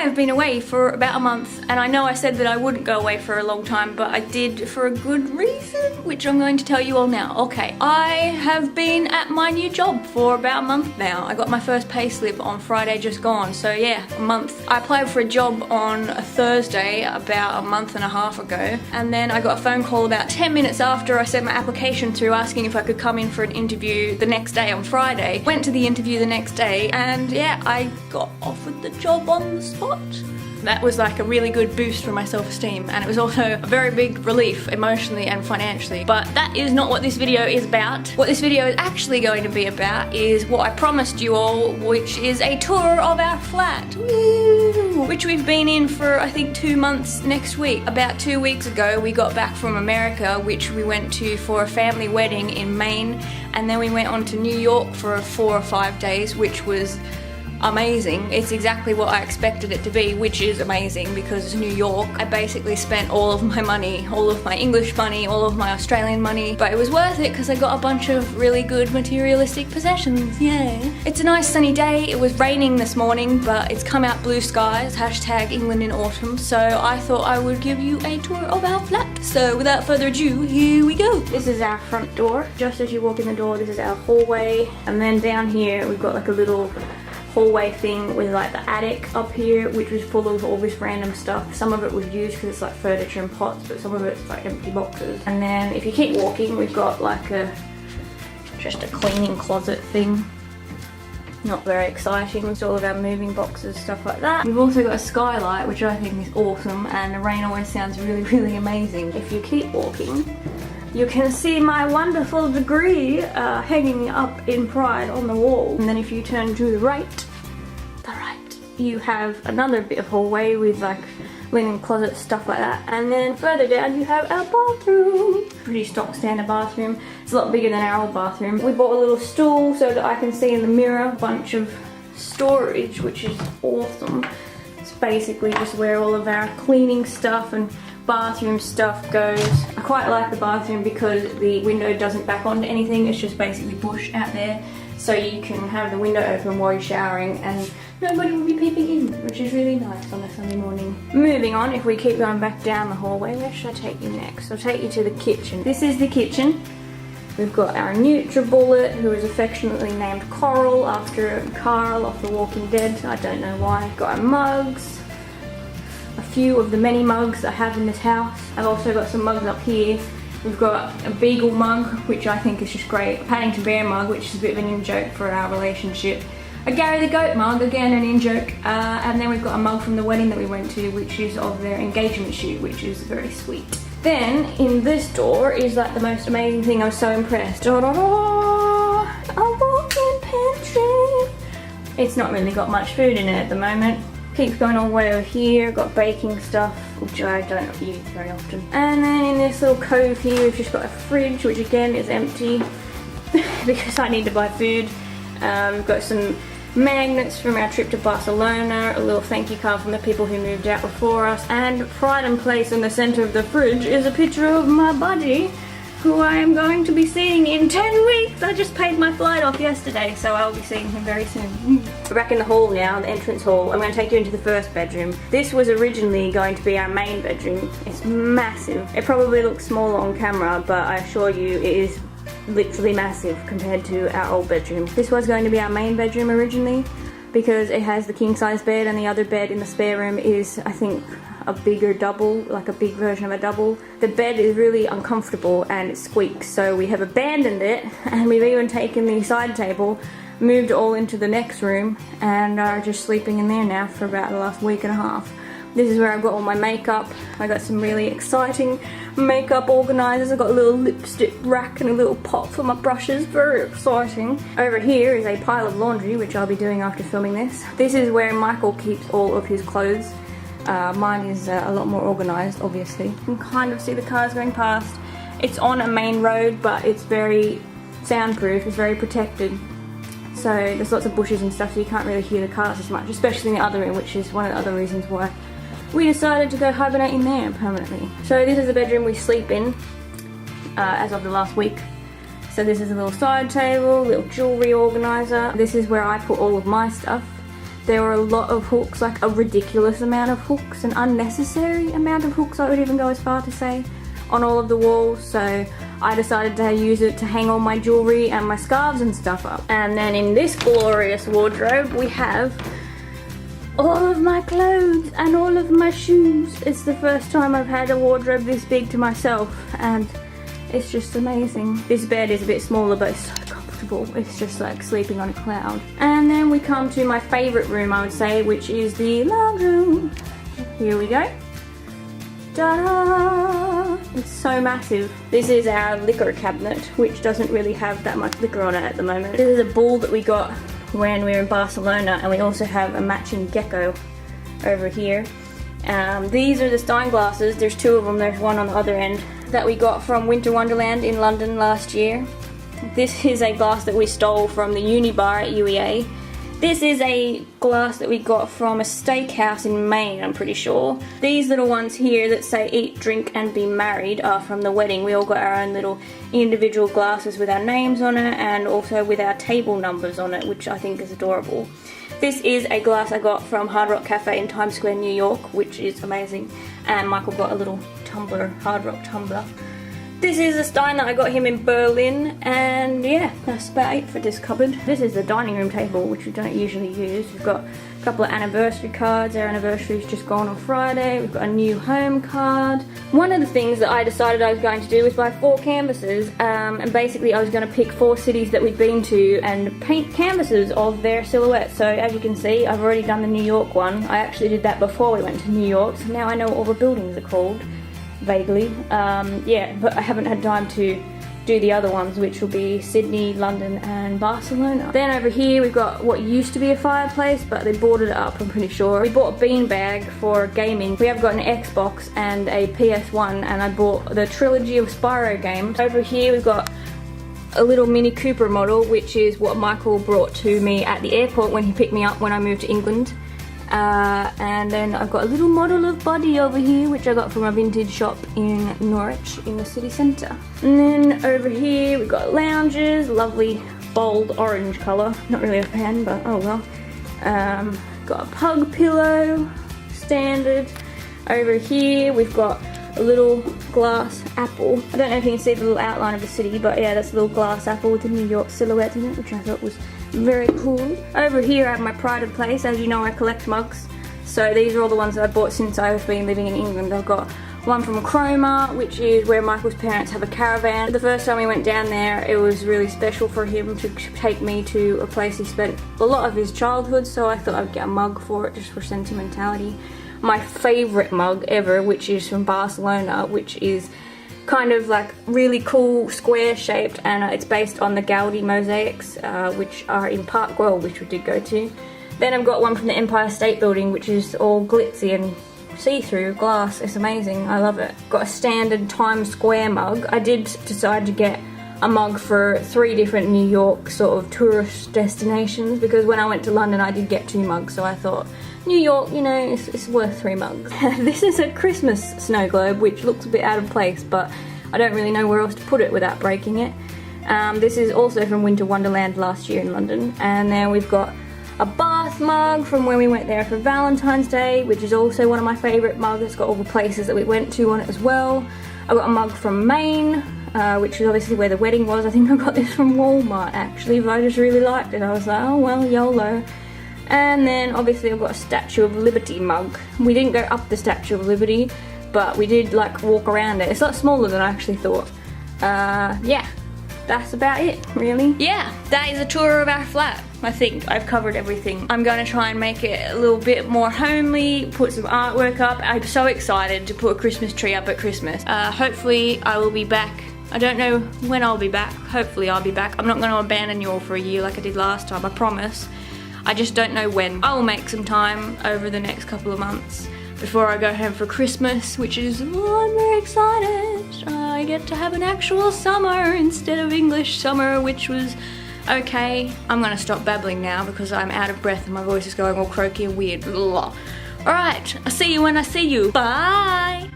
have been away for about a month, and I know I said that I wouldn't go away for a long time, but I did for a good reason, which I'm going to tell you all now. Okay, I have been at my new job for about a month now. I got my first pay slip on Friday just gone, so yeah, a month. I applied for a job on a Thursday about a month and a half ago, and then I got a phone call about 10 minutes after I sent my application through asking if I could come in for an interview the next day on Friday. Went to the interview the next day, and yeah, I got offered the job on the spot. That was like a really good boost for my self-esteem, and it was also a very big relief emotionally and financially. But that is not what this video is about. What this video is actually going to be about is what I promised you all, which is a tour of our flat. Woo! Which we've been in for I think 2 months next week. About 2 weeks ago we got back from America, which we went to for a family wedding in Maine, and then we went on to New York for 4 or 5 days, which was amazing. It's exactly what I expected it to be, which is amazing because it's New York. I basically spent all of my money, all of my English money, all of my Australian money, but it was worth it because I got a bunch of really good materialistic possessions. Yay. It's a nice sunny day. It was raining this morning, but it's come out blue skies, hashtag England in autumn, so I thought I would give you a tour of our flat. So without further ado, here we go. This is our front door. Just as you walk in the door, this is our hallway, and then down here we've got like a little hallway thing with like the attic up here, which was full of all this random stuff. Some of it was used because it's like furniture and pots, but some of it's like empty boxes. And then if you keep walking, we've got like just a cleaning closet thing. Not very exciting. It's all of our moving boxes, stuff like that. We've also got a skylight, which I think is awesome, and the rain always sounds really, really amazing. If you keep walking, you can see my wonderful degree hanging up in pride on the wall. And then if you turn to the right, you have another bit of hallway with like linen closet, stuff like that. And then further down you have our bathroom. Pretty stock standard bathroom. It's a lot bigger than our old bathroom. We bought a little stool so that I can see in the mirror. A bunch of storage, which is awesome. It's basically just where all of our cleaning stuff and bathroom stuff goes. I quite like the bathroom because the window doesn't back onto anything. It's just basically bush out there, so you can have the window open while you're showering and nobody will be peeping in, which is really nice on a Sunday morning. Moving on, if we keep going back down the hallway, where should I take you next? I'll take you to the kitchen. This is the kitchen. We've got our NutriBullet, who is affectionately named Coral after Carl off The Walking Dead. I don't know why. We've got our mugs. A few of the many mugs I have in this house. I've also got some mugs up here. We've got a Beagle mug, which I think is just great. A Paddington Bear mug, which is a bit of an in-joke for our relationship. A Gary the Goat mug, again an in-joke. And then we've got a mug from the wedding that we went to, which is of their engagement shoot, which is very sweet. Then, in this door is like the most amazing thing. I was so impressed. Da -da -da! A walk-in pantry! It's not really got much food in it at the moment. Keeps going all the way over here. Got baking stuff, which I don't use very often. And then in this little cove here, we've just got a fridge, which again is empty because I need to buy food. We've got some magnets from our trip to Barcelona, a little thank you card from the people who moved out before us, and pride and place in the center of the fridge is a picture of my buddy, who I am going to be seeing in 10 weeks. I just paid my flight off yesterday, so I'll be seeing him very soon. We're back in the hall now, the entrance hall. I'm going to take you into the first bedroom. This was originally going to be our main bedroom. It's massive. It probably looks small on camera, but I assure you it is literally massive compared to our old bedroom. This was going to be our main bedroom originally because it has the king size bed, and the other bed in the spare room is, I think, a bigger double, like a big version of a double. The bed is really uncomfortable and it squeaks, so we have abandoned it, and we've even taken the side table, moved it all into the next room, and are just sleeping in there now for about the last week and a half. This is where I've got all my makeup. I got some really exciting makeup organisers. I've got a little lipstick rack and a little pot for my brushes. Very exciting. Over here is a pile of laundry, which I'll be doing after filming this. This is where Michael keeps all of his clothes. Mine is a lot more organised, obviously. You can kind of see the cars going past. It's on a main road, but it's very soundproof. It's very protected. So there's lots of bushes and stuff, so you can't really hear the cars as much, especially in the other room, which is one of the other reasons why we decided to go hibernate in there permanently. So this is the bedroom we sleep in as of the last week. So this is a little side table, little jewellery organiser. This is where I put all of my stuff. there were a lot of hooks, like a ridiculous amount of hooks, an unnecessary amount of hooks, I would even go as far to say, on all of the walls. So I decided to use it to hang all my jewelry and my scarves and stuff up. And then in this glorious wardrobe we have all of my clothes and all of my shoes. It's the first time I've had a wardrobe this big to myself, and it's just amazing. This bed is a bit smaller, but it's so comfortable. It's just like sleeping on a cloud. And then we come to my favorite room, I would say, which is the lounge room. Here we go. Ta-da! It's so massive. This is our liquor cabinet, which doesn't really have that much liquor on it at the moment. This is a ball that we got when we were in Barcelona, and we also have a matching gecko over here. These are the Stein glasses. There's two of them. There's one on the other end that we got from Winter Wonderland in London last year. This is a glass that we stole from the uni bar at UEA. This is a glass that we got from a steakhouse in Maine, I'm pretty sure. These little ones here that say eat, drink and be married are from the wedding. We all got our own little individual glasses with our names on it, and also with our table numbers on it, which I think is adorable. This is a glass I got from Hard Rock Cafe in Times Square, New York, which is amazing. And Michael got a little tumbler, Hard Rock tumbler. This is a Stein that I got him in Berlin, and yeah, that's about it for this cupboard. This is the dining room table, which we don't usually use. We've got a couple of anniversary cards. Our anniversary's just gone on Friday. We've got a new home card. One of the things that I decided I was going to do was buy 4 canvases, and basically I was going to pick 4 cities that we'd been to and paint canvases of their silhouettes. So as you can see, I've already done the New York one. I actually did that before we went to New York, so now I know what all the buildings are called. Vaguely. Yeah, but I haven't had time to do the other ones, which will be Sydney, London and Barcelona. Then over here we've got what used to be a fireplace, but they boarded it up, I'm pretty sure. We bought a beanbag for gaming. We have got an Xbox and a PS1, and I bought the trilogy of Spyro games. Over here we've got a little Mini Cooper model, which is what Michael brought to me at the airport when he picked me up when I moved to England. And then I've got a little model of Buddy over here, which I got from a vintage shop in Norwich in the city centre. And then over here we've got lounges, lovely bold orange colour. Not really a fan, but oh well. Got a pug pillow, standard. Over here we've got a little glass apple. I don't know if you can see the little outline of the city, but yeah, that's a little glass apple with the New York silhouette in it, which I thought was very cool. Over here I have my pride of place. As you know, I collect mugs. So these are all the ones that I bought since I've been living in England. I've got one from Chroma, which is where Michael's parents have a caravan. The first time we went down there, it was really special for him to take me to a place he spent a lot of his childhood, so I thought I'd get a mug for it just for sentimentality. My favourite mug ever, which is from Barcelona, which is kind of like really cool square shaped, and it's based on the Gaudi mosaics, which are in Park Güell, which we did go to. Then I've got one from the Empire State Building, which is all glitzy and see-through glass. It's amazing, I love it. Got a standard Times Square mug. I did decide to get a mug for 3 different New York sort of tourist destinations, because when I went to London I did get 2 mugs, so I thought New York, you know, it's worth 3 mugs. This is a Christmas snow globe, which looks a bit out of place, but I don't really know where else to put it without breaking it. This is also from Winter Wonderland last year in London. And then we've got a bath mug from when we went there for Valentine's Day, which is also one of my favourite mugs. It's got all the places that we went to on it as well. I got a mug from Maine, which is obviously where the wedding was. I think I got this from Walmart actually, but I just really liked it. I was like, oh well, YOLO. And then obviously I've got a Statue of Liberty mug. We didn't go up the Statue of Liberty, but we did like walk around it. It's a lot smaller than I actually thought. Yeah, that's about it really. Yeah, that is a tour of our flat. I think I've covered everything. I'm going to try and make it a little bit more homely, put some artwork up. I'm so excited to put a Christmas tree up at Christmas. Hopefully I will be back. I don't know when I'll be back. Hopefully I'll be back. I'm not going to abandon you all for a year like I did last time, I promise. I just don't know when. I will make some time over the next couple of months before I go home for Christmas, which is, oh, I'm very excited. I get to have an actual summer instead of English summer, which was okay. I'm gonna stop babbling now because I'm out of breath and my voice is going all croaky and weird. Alright, I'll see you when I see you. Bye!